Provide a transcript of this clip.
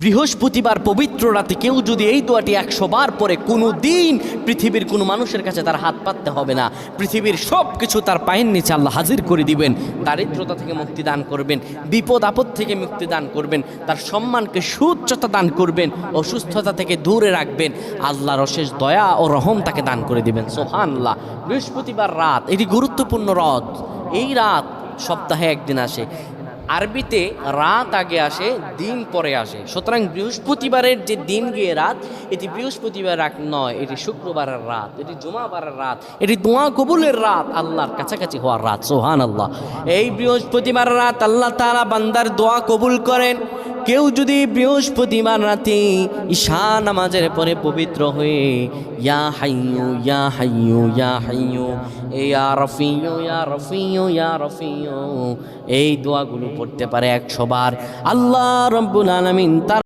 বৃহস্পতিবার পবিত্র রাতে কেউ যদি এই দোয়াটি 100 বার পরে কোনো দিন পৃথিবীর কোনো মানুষের কাছে তার হাত পাততে হবে না। পৃথিবীর সব কিছু তার পায়ের নিচে আল্লাহ হাজির করে দিবেন। দারিদ্রতা থেকে মুক্তি দান করবেন, বিপদ আপদ থেকে মুক্তি দান করবেন, তার সম্মানকে সুউচ্চতা দান করবেন, অসুস্থতা থেকে দূরে রাখবেন। আল্লাহর অশেষ দয়া ও রহম তাকে দান করে দিবেন। সুবহানাল্লাহ। বৃহস্পতিবার রাত এটি গুরুত্বপূর্ণ রাত। এই রাত সপ্তাহে একদিন আসে। আরবিতে রাত আগে আসে, দিন পরে আসে। সুতরাং বৃহস্পতিবারের যে দিন গিয়ে রাত, এটি বৃহস্পতিবার রাত নয়, এটি শুক্রবারের রাত, এটি জুমাবারের রাত, এটি দোয়া কবুলের রাত, আল্লাহর কাছাকাছি হওয়ার রাত। সুবহানাল্লাহ। এই বৃহস্পতিবার রাত আল্লাহ তাআলা বান্দার দোয়া কবুল করেন। কেউ যদি বৃহস্পতিবার রাতে ঈশা নামাজের পরে পবিত্র হয়ে ইয়া হাইয়ু ইয়া হাইয়ু ইয়া হাইয়ু ইয়া রফিয়ু ইয়া রফিয়ু ইয়া রফিয়ু এই দোয়াগুলো পড়তে পারে 100 বার, আল্লাহ রাব্বুল আলামিন তার